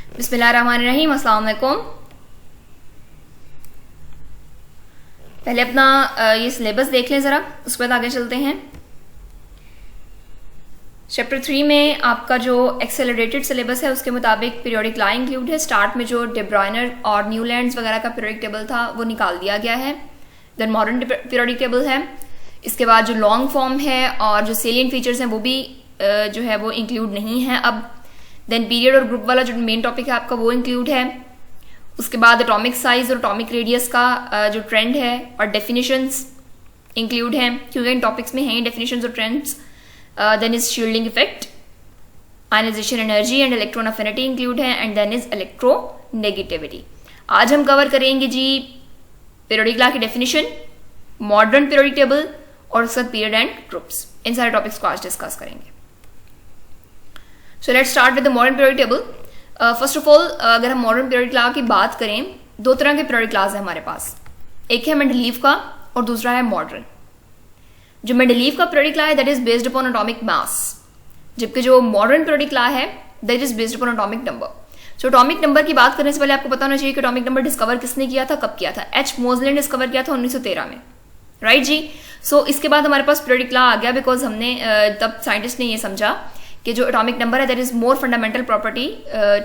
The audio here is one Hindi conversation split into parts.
बिस्मिल्लाहिर्रहमानिर्रहीम, अस्सलाम वालेकुम। पहले अपना ये सिलेबस देख लें ज़रा, उसके बाद आगे चलते हैं। चैप्टर 3 में आपका जो एक्सेलरेटेड सिलेबस है उसके मुताबिक पीरियोडिक लॉ इंक्लूड है। स्टार्ट में जो डे ब्रुयनर और न्यूलैंड्स वगैरह का पीरियोडिक टेबल था वो निकाल दिया गया है। देन मॉडर्न पीरियोडिक टेबल है। इसके बाद जो लॉन्ग फॉर्म है और जो सेलिएंट फीचर्स हैं वो भी जो है वो इंक्लूड नहीं है अब। देन पीरियड और ग्रुप वाला जो मेन टॉपिक है आपका वो इंक्लूड है। उसके बाद एटॉमिक साइज और एटॉमिक रेडियस का जो ट्रेंड है और डेफिनेशंस इंक्लूड हैं, क्योंकि इन टॉपिक्स में हैं डेफिनेशंस और trends. Then is shielding effect, ionisation energy and electron affinity include है, एंड देन इज इलेक्ट्रोनेगेटिविटी। आज हम कवर करेंगे जी पीरियोडिक लॉ की डेफिनेशन, मॉडर्न पीरियोडिक टेबल और उसके बाद पीरियड एंड ग्रुप्स। इन सारे टॉपिक्स को आज डिस्कस करेंगे। So let's start with the modern periodic table. First of all, अगर हम मॉडर्न पीरियोडिक लॉ की बात करें, दो तरह के पीरियोडिक लॉज है हमारे पास। एक है मेंडलीव का और दूसरा है मॉडर्न। जो मेंडलीव का पीरियोडिक लॉ है that is based upon atomic mass, जबकि जो मॉडर्न पीरियोडिक लॉ है that is based upon atomic number. So atomic number की बात करने से पहले आपको पता होना चाहिए कि एटॉमिक नंबर डिस्कवर किसने किया था, कब किया था। एच मोजले ने डिस्कवर किया था 1913 में, राइट जी। सो इसके बाद हमारे पास पीरियोडिक लॉ आ गया, बिकॉज हमने तब साइंटिस्ट ने ये समझा कि जो एटॉमिक नंबर है that is more fundamental property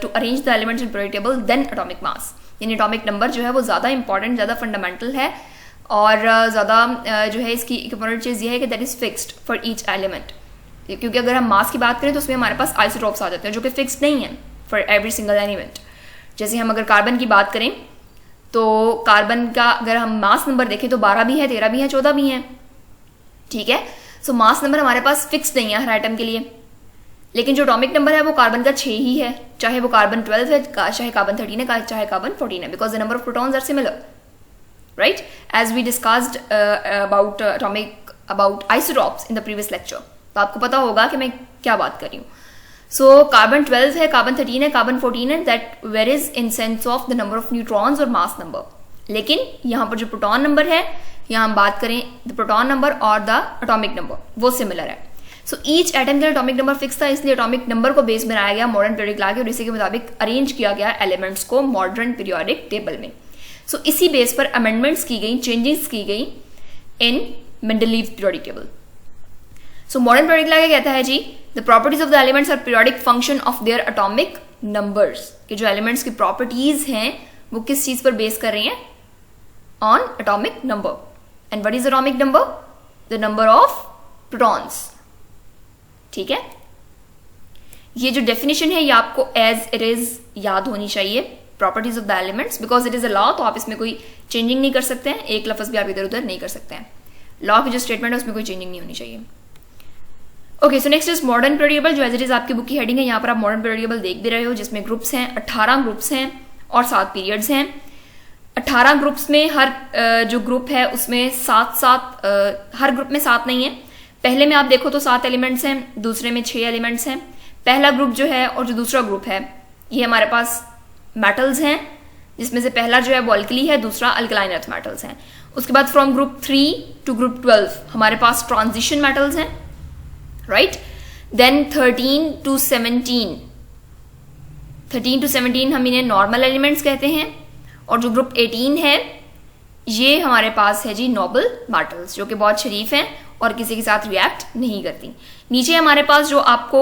to arrange the elements in periodic table then atomic mass. यानी एटॉमिक नंबर जो है वो ज़्यादा इंपॉर्टेंट, ज़्यादा फंडामेंटल है और ज़्यादा जो है इसकी इंपॉर्टेंट चीज़ ये है कि that is fixed for each element. क्योंकि अगर हम मास की बात करें तो उसमें हमारे पास आइसोटोप्स आ जाते हैं जो कि फिक्स्ड नहीं है फॉर एवरी सिंगल एलिमेंट। जैसे हम अगर कार्बन की बात करें तो कार्बन का अगर हम मास नंबर देखें तो 12 भी है, 13 भी है, 14 भी है, ठीक है। सो मास नंबर हमारे पास फिक्स नहीं है हर आइटम के लिए। लेकिन जो एटॉमिक नंबर है वो कार्बन का 6 ही है, चाहे वो कार्बन 12 है, चाहे कार्बन 13 है, चाहे कार्बन 14 है, because the number of protons are similar, right, as we discussed about isotopes in the previous lecture. तो आपको पता होगा कि मैं क्या बात कर रही हूँ। सो कार्बन 12 है, कार्बन 13 है, कार्बन 14 है, that varies in sense of the number of neutrons और मास नंबर। लेकिन यहाँ पर जो प्रोटॉन नंबर है, यहाँ हम बात करें द प्रोटॉन नंबर और द एटॉमिक नंबर, वो सिमिलर है। सो ईच एटम के एटॉमिक नंबर फिक्स था, इसलिए एटॉमिक नंबर को बेस बनाया गया मॉडर्न पीरियोडिक लॉ के और इसी के मुताबिक अरेंज किया गया एलिमेंट्स को मॉडर्न पीरियोडिक टेबल में। सो इसी बेस पर अमेंडमेंट्स की गई, चेंजेस की गई in Mendeleev periodic table. So modern periodic law क्या कहता है जी, the properties of the elements are periodic function of their atomic numbers. कि जो एलिमेंट्स की प्रॉपर्टीज हैं वो किस चीज पर बेस कर रही हैं, on atomic number. And what is atomic number, the number of protons, ठीक है। ये जो डेफिनेशन है ये आपको एज इट इज याद होनी चाहिए, properties of the elements, because it is a law, तो आप इसमें कोई चेंजिंग नहीं कर सकते हैं, एक लफ्ज भी आप इधर उधर नहीं कर सकते हैं। लॉ की जो स्टेटमेंट है उसमें कोई चेंजिंग नहीं होनी चाहिए। Okay, so next is modern periodic table, जो एज इट इज आपकी बुक की हेडिंग है। यहाँ पर आप मॉडर्न पीरियोडिक टेबल देख भी रहे हो, जिसमें ग्रुप्स हैं, 18 ग्रुप्स हैं और 7 पीरियड्स हैं। 18 ग्रुप्स में हर जो ग्रुप है उसमें 7 हर ग्रुप में 7 नहीं है। पहले में आप देखो तो 7 एलिमेंट्स हैं, दूसरे में 6 एलिमेंट्स हैं। पहला ग्रुप जो है और जो दूसरा ग्रुप है ये हमारे पास मेटल्स हैं, जिसमें से पहला जो है वो अल्कली है, दूसरा अल्कलाइन अर्थ मेटल्स हैं। उसके बाद फ्रॉम ग्रुप 3 टू ग्रुप 12 हमारे पास ट्रांजिशन मेटल्स हैं, राइट। देन 13 टू 17 हम इन्हें नॉर्मल एलिमेंट्स कहते हैं। और जो ग्रुप 18 है ये हमारे पास है जी नोबल मेटल्स, जो कि बहुत शरीफ हैं और किसी के साथ रिएक्ट नहीं करती। नीचे हमारे पास जो आपको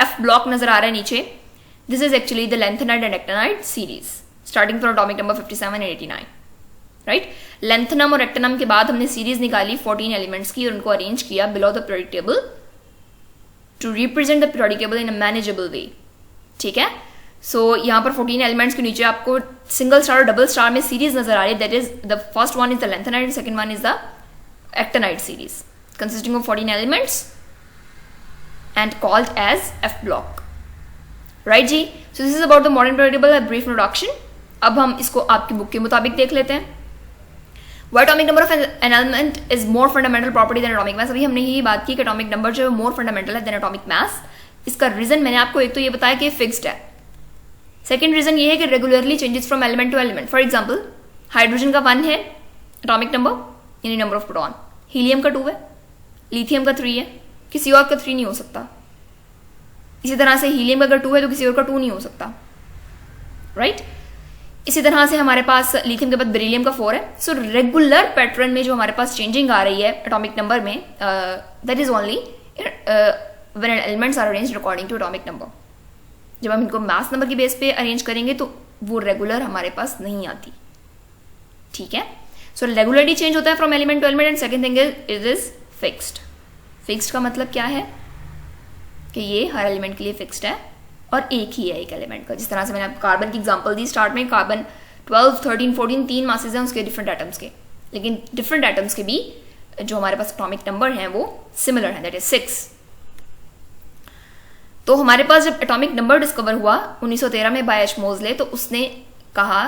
एफ ब्लॉक नजर आ रहा है नीचे, this is actually the lanthanide and actinide series starting from atomic number 57 and 89, right. Lanthanum और एक्टिनम के बाद हमने सीरीज निकाली 14 एलिमेंट्स की और उनको अरेंज किया below the periodic table to represent the periodic table in a manageable way, ठीक है। सो यहाँ पर 14 एलिमेंट्स के नीचे आपको सिंगल स्टार और डबल स्टार में सीरीज नजर आ रही है, that is the first one is the lanthanide, second one is the actinide series consisting of 14 elements and called as F block, right जी। so this is about the modern periodic table, a brief introduction। अब हम इसको आपकी बुक के मुताबिक देख लेते हैं। Why atomic number of an element is more fundamental property than atomic mass। अभी हमने यही बात की कि atomic number जो है more fundamental है than atomic mass। इसका रीजन मैंने आपको एक तो ये बताया कि फिक्स्ड है, सेकेंड रीजन ये है कि regularly changes from element to element. For example hydrogen का 1 है एटॉमिक नंबर, यानी नंबर ऑफ प्रोटॉन। हीलियम का 2 है, लिथियम का 3 है, किसी और का 3 नहीं हो सकता। इसी तरह से हीलियम का अगर 2 है तो किसी और का 2 नहीं हो सकता, राइट। इसी तरह से हमारे पास लिथियम के बाद बेरिलियम का 4 है। सो रेगुलर पैटर्न में जो हमारे पास चेंजिंग आ रही है एटॉमिक नंबर में, that is only when elements are arranged according to atomic number. जब हम इनको मास नंबर की बेस पे अरेंज करेंगे तो वो रेगुलर हमारे पास नहीं आती, ठीक है। सो रेगुलरली चेंज होता है from element to element. And second thing is is fixed. Fixed का मतलब क्या है कि ये हर एलिमेंट के लिए फिक्स्ड है और एक ही है एक एलिमेंट का। जिस तरह से मैंने आपको कार्बन की एग्जांपल दी स्टार्ट में, कार्बन 12, 13, 14 3 मासेज हैं उसके डिफरेंट एटम्स के, लेकिन डिफरेंट एटम्स के भी जो हमारे पास एटॉमिक नंबर हैं वो सिमिलर है, दैट इज 6। तो हमारे पास जब एटॉमिक नंबर डिस्कवर हुआ 1913 में बाय एच मोजले, तो उसने कहा,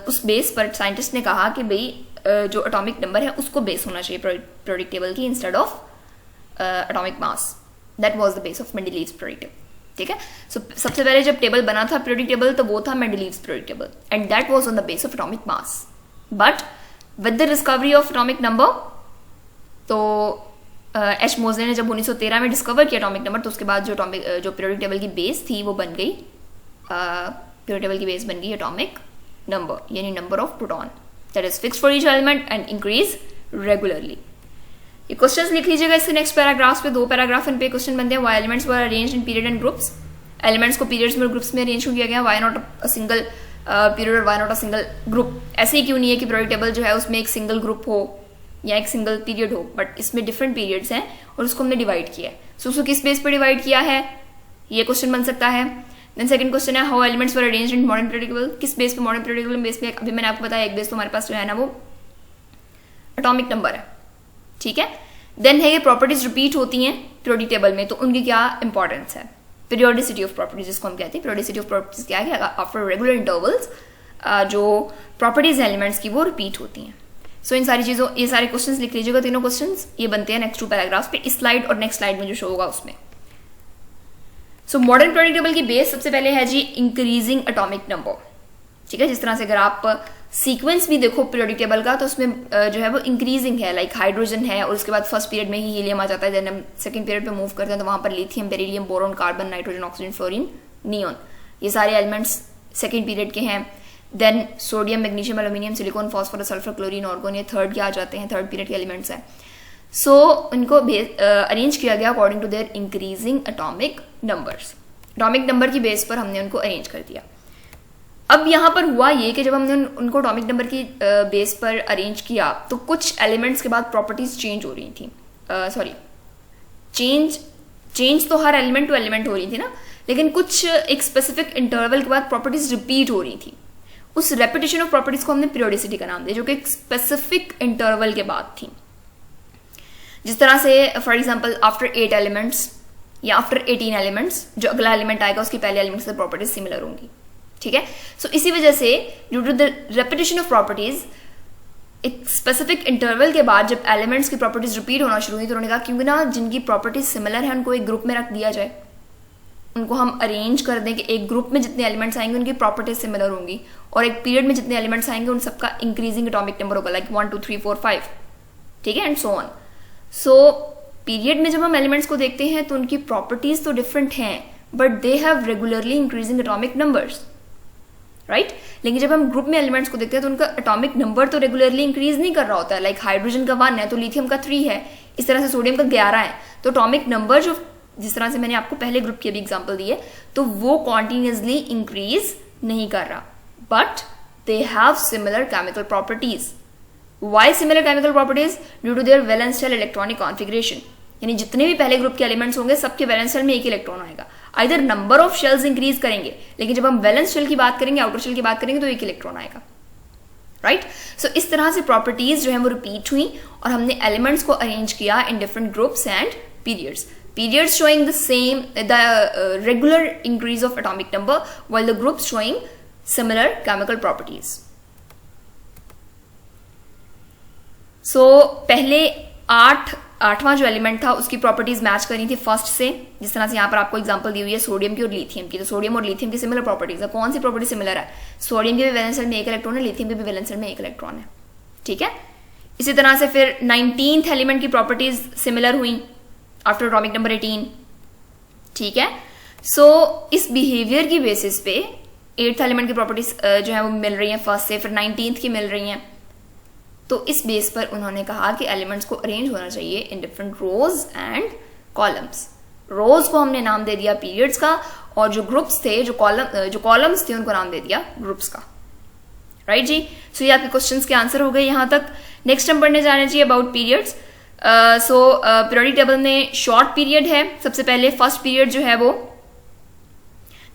उस बेस पर साइंटिस्ट ने कहा कि भाई जो एटॉमिक नंबर है उसको बेस होना चाहिए पीरियोडिक टेबल की instead of atomic mass. That was the base of Mendeleev's periodic table, ठीक है। सो सबसे पहले जब टेबल बना था पीरियोडिक टेबल तो वो था Mendeleev's periodic table and that was on the base of atomic mass. But with the discovery of atomic number, तो एच मोजले ने जब 1913 में डिस्कवर किया एटॉमिक नंबर, तो उसके बाद जो पीरियोडिक टेबल की बेस थी वो बन गई, पीरियोडिक टेबल की बेस बन गई एटॉमिक नंबर, यानी number of proton that is fixed for each element and increase regularly. ये क्वेश्चंस लिख लीजिएगा इससे नेक्स्ट पैराग्राफ्स पे, 2 पैराग्राफ इन पे क्वेश्चन बनते हैं। Why elements were arranged in period and groups. Elements को पीरियड्स में ग्रुप्स में अरेंज किया गया। Why not a single period और why not a single group. ऐसे ही क्यों नहीं है कि पीरियोडिक टेबल जो है उसमें एक सिंगल ग्रुप हो या एक सिंगल पीरियड हो, बट इसमें डिफरेंट पीरियड्स हैं और उसको हमने डिवाइड किया है। सो उसको किस बेस पर डिवाइड किया है, ये क्वेश्चन बन सकता है। देन सेकंड क्वेश्चन है how elements were arranged in modern periodic table. किस बेस पे मॉडर्न पीरियोडिक टेबल बेस पे, अभी मैंने आपको बताया एक बेस तो हमारे पास जो है ना वो एटॉमिक नंबर है, ठीक है। देन है ये प्रॉपर्टीज रिपीट होती हैं पीरियोडिक टेबल में, तो उनकी क्या इंपॉर्टेंस है। पीरियोडिसिटी ऑफ प्रॉपर्टीज जिसको हम कहते हैं, पीरियोडिसिटी ऑफ प्रॉपर्टीज क्या है, आफ्टर रेगुलर इंटरवल्स जो प्रॉपर्टीज एलिमेंट्स की वो रिपीट होती हैं। सो इन सारी चीजों, ये सारे क्वेश्चंस लिख लीजिएगा, तीनों क्वेश्चंस ये बनते हैं नेक्स्ट 2 पैराग्राफ्स पे, इस स्लाइड और नेक्स्ट स्लाइड में जो शो होगा उसमें। सो मॉडर्न पीरियोडिक टेबल की बेस सबसे पहले है जी इंक्रीजिंग एटॉमिक नंबर, ठीक है। जिस तरह से अगर आप सीक्वेंस भी देखो पीरियोडिक टेबल का तो उसमें जो है वो इंक्रीजिंग है, लाइक हाइड्रोजन है और उसके बाद फर्स्ट पीरियड में ही हीलियम आ जाता है, देन हम सेकंड पीरियड पे मूव करते हैं तो वहां पर lithium, beryllium, boron, carbon, nitrogen, oxygen, fluorine, neon, ये सारे एलिमेंट्स सेकंड पीरियड के हैं। Then sodium, magnesium, aluminium, silicon, phosphorus, sulphur, chlorine, argon, ये थर्ड के आ जाते हैं, थर्ड पीरियड के एलिमेंट्स हैं। सो इनको अरेंज किया गया according to their increasing atomic numbers. Atomic number की बेस पर हमने उनको अरेंज कर दिया। अब यहाँ पर हुआ ये कि जब हमने उनको एटॉमिक नंबर की बेस पर अरेंज किया तो कुछ एलिमेंट्स के बाद प्रॉपर्टीज चेंज हो रही थी, सॉरी चेंज तो हर एलिमेंट टू एलिमेंट हो रही थी ना, लेकिन कुछ एक स्पेसिफिक इंटरवल के बाद प्रॉपर्टीज रिपीट हो रही थी। उस रेपिटेशन ऑफ प्रॉपर्टीज को हमने पीरियोडिसिटी का नाम दिया, जो कि एक स्पेसिफिक इंटरवल के बाद थी। जिस तरह से फॉर एग्जाम्पल आफ्टर 8 एलिमेंट्स या आफ्टर 18 एलिमेंट्स जो अगला एलिमेंट आएगा उसकी पहले एलिमेंट से प्रॉपर्टीज सिमिलर होंगी, ठीक है। सो इसी वजह से due to the repetition of properties एक स्पेसिफिक इंटरवल के बाद जब एलिमेंट्स की प्रॉपर्टीज रिपीट होना शुरू हुई तो उन्होंने कहा क्योंकि ना जिनकी प्रॉपर्टीज सिमिलर है उनको एक ग्रुप में रख दिया जाए, उनको हम अरेंज कर दें कि एक ग्रुप में जितने एलिमेंट्स आएंगे उनकी प्रॉपर्टीज सिमिलर होंगी और एक पीरियड में जितने एलिमेंट्स आएंगे उन सबका इंक्रीजिंग एटॉमिक नंबर होगा, लाइक 1 2 3 4 5, ठीक है, and so on. So period में जब हम एलिमेंट्स को देखते हैं तो उनकी प्रॉपर्टीज तो डिफरेंट हैं but they have regularly increasing atomic numbers, right. लेकिन जब हम ग्रुप में एलिमेंट्स को देखते हैं तो उनका एटॉमिक नंबर तो रेगुलरली इंक्रीज नहीं कर रहा होता है, लाइक हाइड्रोजन का 1 है तो लिथियम का 3 है, इस तरह से सोडियम का 11 है। तो एटॉमिक नंबर जो जिस तरह से मैंने आपको पहले ग्रुप की भी एग्जांपल दी है तो वो कॉन्टिन्यूसली इंक्रीज नहीं कर रहा, but they have similar chemical properties. Why similar chemical properties? Due to their valence shell electronic configuration, यानी जितने भी पहले ग्रुप के एलिमेंट्स होंगे सबके वैलेंस शेल में एक इलेक्ट्रॉन आएगा। Either number of shells increase करेंगे, लेकिन जब हम वैलेंस शेल की बात करेंगे, आउटर शेल की बात करेंगे तो एक इलेक्ट्रॉन आएगा, राइट। सो इस तरह से प्रॉपर्टीज जो है वो रिपीट हुई और हमने एलिमेंट्स को अरेंज किया in different groups and periods showing the regular increase of atomic number while the groups showing similar chemical properties. So पहले आठवां जो एलिमेंट था उसकी प्रॉपर्टीज मैच करनी थी फर्स्ट से, जिस तरह से यहाँ पर आपको एग्जांपल दी हुई है सोडियम की और लिथियम की। तो सोडियम और लिथियम की सिमिलर प्रॉपर्टीज है। कौन सी प्रॉपर्टी सिमिलर है? सोडियम के भी वैलेंस शेल में एक इलेक्ट्रॉन है, लिथियम के भी वैलेंस शेल में एक इलेक्ट्रॉन है, ठीक है। इसी तरह से फिर 19th एलिमेंट की प्रॉपर्टीज सिमिलर हुई आफ्टर एटॉमिक नंबर 18, ठीक है। सो इस बिहेवियर की बेसिस पे 8th एलिमेंट की प्रॉपर्टीज जो है वो मिल रही हैं फर्स्ट से, फिर 19th की मिल रही हैं। तो इस बेस पर उन्होंने कहा कि एलिमेंट्स को अरेंज होना चाहिए in different rows and columns. Rows को हमने नाम दे दिया पीरियड्स का, और जो ग्रुप्स थे, जो कॉलम्स थे, उनको नाम दे दिया ग्रुप्स का। राइट जी। सो ये आपके क्वेश्चंस के आंसर हो गए यहाँ तक। नेक्स्ट हम पढ़ने जाना चाहिए about periods. So periodic table में शॉर्ट पीरियड है। सबसे पहले फर्स्ट पीरियड जो है वो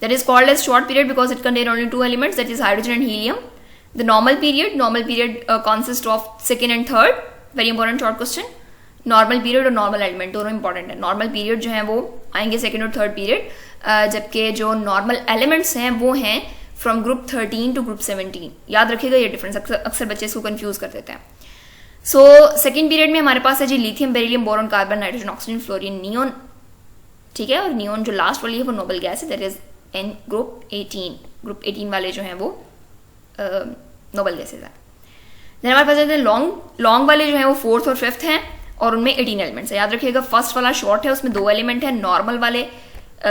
that is called as short period because it contain only two elements, that is hydrogen and helium. The normal period consists of second and third. Very important short question. Normal period और normal element दोनों important है। Normal period जो है वो आएंगे second और third period, जबकि जो normal elements हैं वो हैं from group 13 to group 17। याद रखिएगा ये डिफरेंस, अक्सर बच्चे इसको कंफ्यूज कर देते हैं। सो सेकेंड पीरियड में हमारे पास है जी lithium, beryllium, boron, carbon, nitrogen, oxygen, fluorine, neon. ठीक है, और नियोन जो लास्ट वाली है वो नोबल गैस है, that is in group 18। Group 18 वाले जो हैं वो नोबल गैसेज हैं। देन हमारे पास जाते हैं लॉन्ग वाले जो हैं वो फोर्थ और फिफ्थ हैं, और उनमें 18 एलिमेंट्स है। याद रखिएगा फर्स्ट वाला शॉर्ट है, उसमें 2 एलिमेंट है। नॉर्मल वाले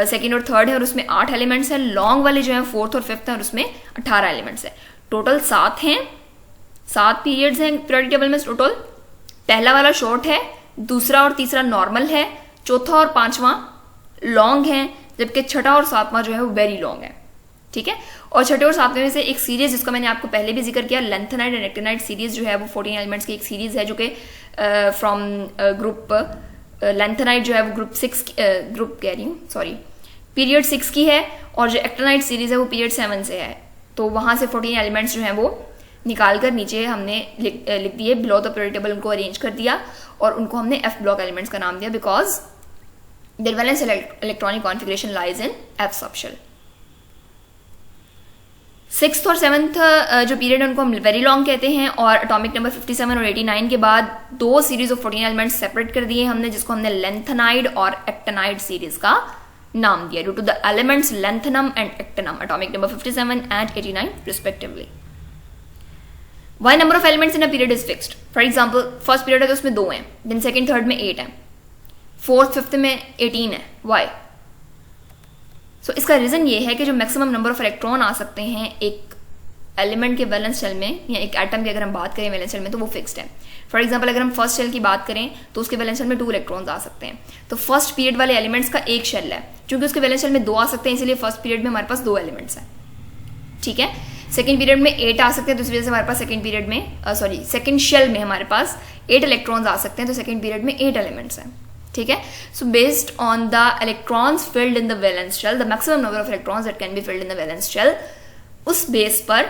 सेकेंड और थर्ड है, और उसमें 8 एलिमेंट्स है। लॉन्ग वाले जो है फोर्थ और फिफ्थ है, और उसमें 18 एलिमेंट्स है। टोटल 7 हैं, 7 पीरियड्स हैं पीरियोडिक टेबल में टोटल। पहला वाला शॉर्ट है, दूसरा और तीसरा नॉर्मल है, चौथा और पांचवा लॉन्ग है, जबकि छठा और सातवां जो है वो वेरी लॉन्ग है। ठीक है, और छठे और सातवें में से एक सीरीज जिसका मैंने आपको पहले भी जिक्र किया, लेंथेनाइड एंड एक्टिनाइड सीरीज जो है वो 14 एलिमेंट्स की एक सीरीज है, जो कि फ्रॉम ग्रुप लेंथेनाइड जो है वो ग्रुप 6 ग्रुप कह रही हूँ सॉरी पीरियड 6 की है, और जो एक्टिनाइड सीरीज है वो पीरियड 7 से है। तो वहां से 14 एलिमेंट्स जो है वो निकाल कर नीचे हमने लिख दिए बिलो द पीरियोडिक टेबल, उनको अरेंज कर दिया, और उनको हमने एफ ब्लॉक एलिमेंट्स का नाम दिया because their valence electronic configuration lies in f subshell। 6th और 7th जो पीरियड है उनको हम वेरी लॉन्ग कहते हैं, और एटॉमिक नंबर 57 और 89 के बाद 2 सीरीज ऑफ 14 एलिमेंट्स सेपरेट कर दिए हमने, जिसको हमने लेंथेनाइड और एक्टिनाइड सीरीज का नाम दिया due to the elements lanthanum and actinium, atomic number 57 and 89 respectively. Why number of elements in a period is fixed? For example, first period है तो उसमें 2 हैं, देन सेकंड थर्ड में 8 हैं, फोर्थ फिफ्थ में 18 है। वाई? सो इसका रीजन ये है कि जो मैक्सिमम नंबर ऑफ इलेक्ट्रॉन आ सकते हैं एक एलिमेंट के वैलेंस शेल में, या एक एटम की अगर हम बात करें वैलेंस शेल में, तो वो फिक्स्ड है। फॉर एग्जांपल अगर हम फर्स्ट शेल की बात करें तो उसके वैलेंस शेल में 2 इलेक्ट्रॉन्स आ सकते हैं। तो फर्स्ट पीरियड वाले एलिमेंट्स का एक शेल है, क्योंकि उसके वैलेंस शेल में 2 आ सकते हैं, इसलिए फर्स्ट पीरियड में हमारे पास 2 एलिमेंट्स हैं। ठीक है, सेकंड पीरियड में 8 आ सकते हैं, तो इस वजह से हमारे पास सेकंड पीरियड में सेकंड शेल में हमारे पास 8 इलेक्ट्रॉन्स आ सकते हैं, तो सेकंड पीरियड में 8 एलिमेंट्स हैं। ठीक है, so based on the electrons filled in the valence shell, the maximum number of electrons that can be filled in the valence shell, उस बेस पर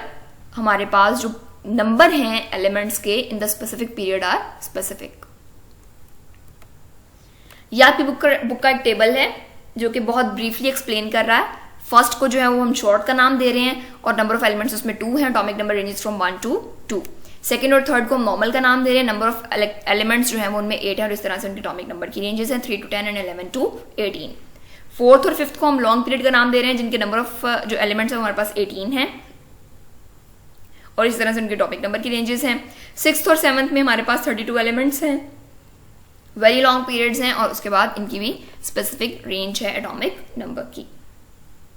हमारे पास जो नंबर हैं एलिमेंट्स के in the specific period are specific. यह आपकी बुक का एक टेबल है जो कि बहुत ब्रीफली एक्सप्लेन कर रहा है। फर्स्ट को जो है वो हम शॉर्ट का नाम दे रहे हैं, और नंबर ऑफ एलिमेंट्स उसमें 2 हैं, atomic number ranges from 1 to 2। Second और थर्ड को हम नॉर्मल का नाम दे रहे हैं, नंबर ऑफ एलिमेंट्स जो है वो उनमें 8 है, और इस तरह से उनके एटॉमिक नंबर की रेंजेस हैं 3 to 10 एंड 11 to 18। फोर्थ और फिफ्थ को हम लॉन्ग पीरियड का नाम दे रहे हैं, जिनके नंबर ऑफ जो एलिमेंट्स है हमारे पास 18 है, और इस तरह से उनके टॉपिक नंबर की रेंजेस हैं। सिक्स्थ और सेवंथ में हमारे पास 32 एलिमेंट्स हैं, वेरी लॉन्ग पीरियड्स हैं, और उसके बाद इनकी भी स्पेसिफिक रेंज है एटॉमिक नंबर की।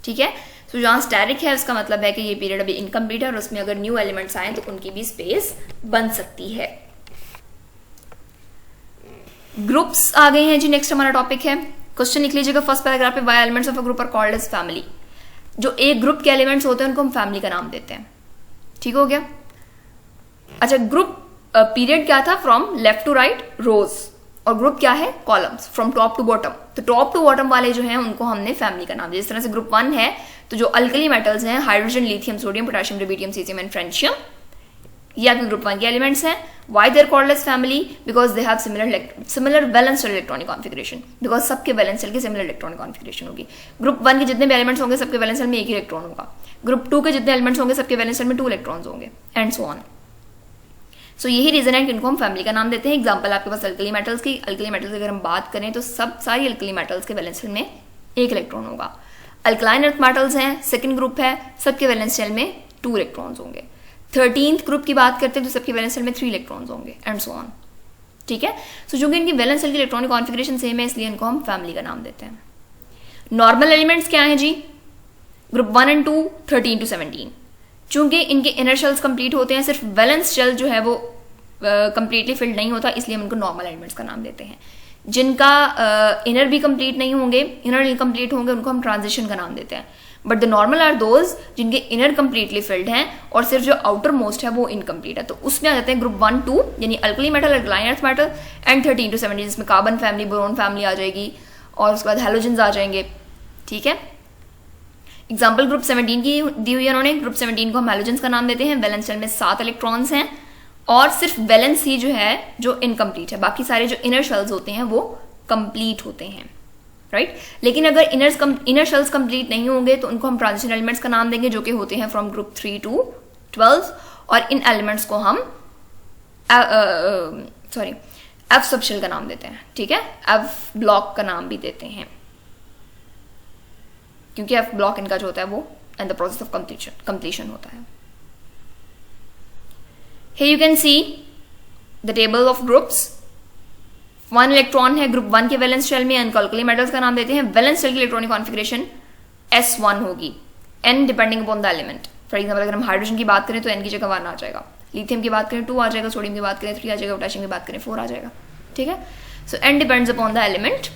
ठीक है, तो जहां स्टैटिक है उसका मतलब है कि ये पीरियड अभी इनकम्प्लीट है, और उसमें अगर न्यू एलिमेंट्स आए तो उनकी भी स्पेस बन सकती है। ग्रुप्स आ गए हैं जी, नेक्स्ट हमारा टॉपिक है। क्वेश्चन लिख लीजिएगा फर्स्ट पैराग्राफ पे, why elements of a group are called as family. जो एक ग्रुप के एलिमेंट्स होते हैं उनको हम फैमिली का नाम देते हैं। ठीक हो गया। अच्छा, ग्रुप पीरियड क्या था? From left to right rows, और ग्रुप क्या है? Columns, from top to bottom. तो टॉप टू बॉटम वाले जो हैं उनको हमने फैमिली का नाम दिया। जिस तरह से ग्रुप 1 है तो जो अल्कली मेटल्स हैं hydrogen, lithium, sodium, potassium, rubidium, caesium and francium, ये आपके ग्रुप 1 के एलिमेंट्स हैं। Why they are called as family? Because they have similar valence shell electronic configuration, because सबके वैलेंस शेल की सिमिलर इलेक्ट्रॉनिक कॉन्फिगरेशन होगी। ग्रुप 1 के जितने भी एलिमेंट्स होंगे सबके वैलेंस शेल में एक ही इलेक्ट्रॉन होगा। ग्रुप 2 के जितने एलिमेंट्स होंगे सबके वैलेंस शेल में 2 इलेक्ट्रॉन्स होंगे, एंड सो ऑन। सो यही रीजन है कि इनको हम फैमिली का नाम देते हैं। एग्जांपल आपके पास अल्कली मेटल्स की अगर हम बात करें तो सारी अल्कली मेटल्स के वैलेंस शेल में एक इलेक्ट्रॉन होगा। अल्कलाइन अर्थ मेटल्स हैं, सेकंड ग्रुप है, सबके वैलेंस शेल में 2 इलेक्ट्रॉन्स होंगे। 13th ग्रुप की बात करते हैं तो सबके वैलेंस शेल में 3 इलेक्ट्रॉन्स होंगे, एंड सो ऑन। ठीक है, सो चूंकि इनकी वैलेंस शेल की इलेक्ट्रॉनिक कॉन्फिगरेशन सेम है, इसलिए इनको हम फैमिली का नाम देते हैं। नॉर्मल एलिमेंट्स क्या है जी? Group 1 and 2 13 to 17। चूंकि इनके इनर शेल्स कंप्लीट होते हैं, सिर्फ वैलेंस शेल जो है वो कंप्लीटली फिल्ड नहीं होता, इसलिए हम उनको नॉर्मल एलिमेंट्स का नाम देते हैं। जिनका इनर भी कंप्लीट नहीं होंगे, इनर इनकम्प्लीट होंगे, उनको हम ट्रांजिशन का नाम देते हैं। But the normal are those जिनके इनर कंप्लीटली फिल्ड हैं और सिर्फ जो आउटर मोस्ट है वो इनकम्प्लीट है। तो उसमें आ जाते हैं ग्रुप 1 2 यानी alkali metal, alkaline earth metal, and 13 to 17 जिसमें कार्बन फैमिली, बोरोन फैमिली आ जाएगी और उसके बाद हैलोजेंस आ जाएंगे। ठीक है, एग्जाम्पल ग्रुप 17 की दी हुई है उन्होंने। ग्रुप 17 को हम हैलोजेंस का नाम देते हैं। वैलेंस शेल में 7 इलेक्ट्रॉन्स हैं और सिर्फ वैलेंस ही जो है जो इनकम्प्लीट है, बाकी सारे जो इनर शेल्स होते हैं वो कंप्लीट होते हैं, राइट। लेकिन अगर इनर शेल्स कंप्लीट नहीं होंगे तो उनको हम ट्रांजिशन एलिमेंट्स का नाम देंगे, जो कि होते हैं फ्रॉम ग्रुप 3 to 12, और इन एलिमेंट्स को हम एफ सबशेल का नाम देते हैं। ठीक है, एफ ब्लॉक का नाम भी देते हैं, क्योंकि एफ ब्लॉक इनका जो होता है वो and the process of completion होता है। Here you can see the table of groups। 1 electron है ग्रुप 1 के वैलेंस शेल में, अल्कली मेटल्स का नाम देते हैं। वैलेंस शेल की इलेक्ट्रॉनिक कॉन्फिगरेशन S1 होगी, N depending upon the element. For example अगर हम हाइड्रोजन की बात करें तो N की जगह 1 आ जाएगा, लिथियम की बात करें 2 आ जाएगा, सोडियम की बात करें 3 आ जाएगा, पोटेशियम की बात करें 4 आ जाएगा। ठीक है, सो N depends upon the element.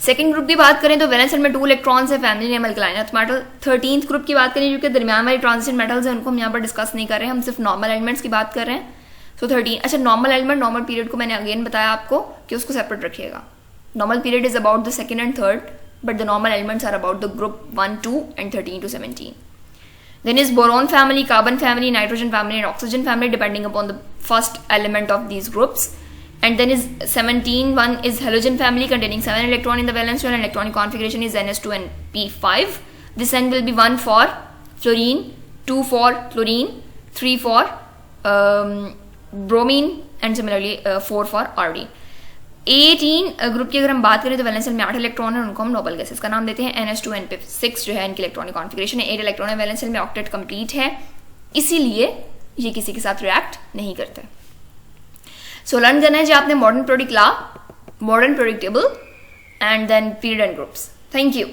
Second group की बात करें तो वैलेंस शेल में 2 इलेक्ट्रॉन्स है, family name alkaline earth metal. 13th group की बात करें जो कि दरमियान वाली ट्रांजिशन मेटल्स हैं, उनको हम यहाँ पर डिस्कस नहीं कर रहे हैं, हम सिर्फ नॉर्मल एलिमेंट्स की बात कर रहे हैं। सो 13, अच्छा नॉर्मल एलिमेंट, नॉर्मल पीरियड को मैंने अगेन बताया आपको कि उसको सेपरेट रखिएगा। Normal period is about the second and third, but the normal elements are about the group 1 2 and 13 to 17। Then is boron family, carbon family, nitrogen family and oxygen family depending upon the first element of these groups। And then is 17 one is halogen family containing 7 electron in the valence shell and electronic configuration is NS2 and P5। This N will be 1 for fluorine, 2 for chlorine, 3 for bromine and similarly 4 for iodine। 18 group की अगर हम बात करें तो वैलेंस शेल में 8 इलेक्ट्रॉन है, उनको हम नोबल गैसेस का नाम देते हैं। NS2 and P6 जो है इनकी इलेक्ट्रॉनिक कॉन्फिगरेशन है, 8 इलेक्ट्रॉन है, वैलेंस शेल में ऑक्टेट कंप्लीट है, इसीलिए ये किसी के साथ रिएक्ट नहीं करते। सो लर्न करना है जी आपने modern product law, modern product table and then period and groups. Thank you.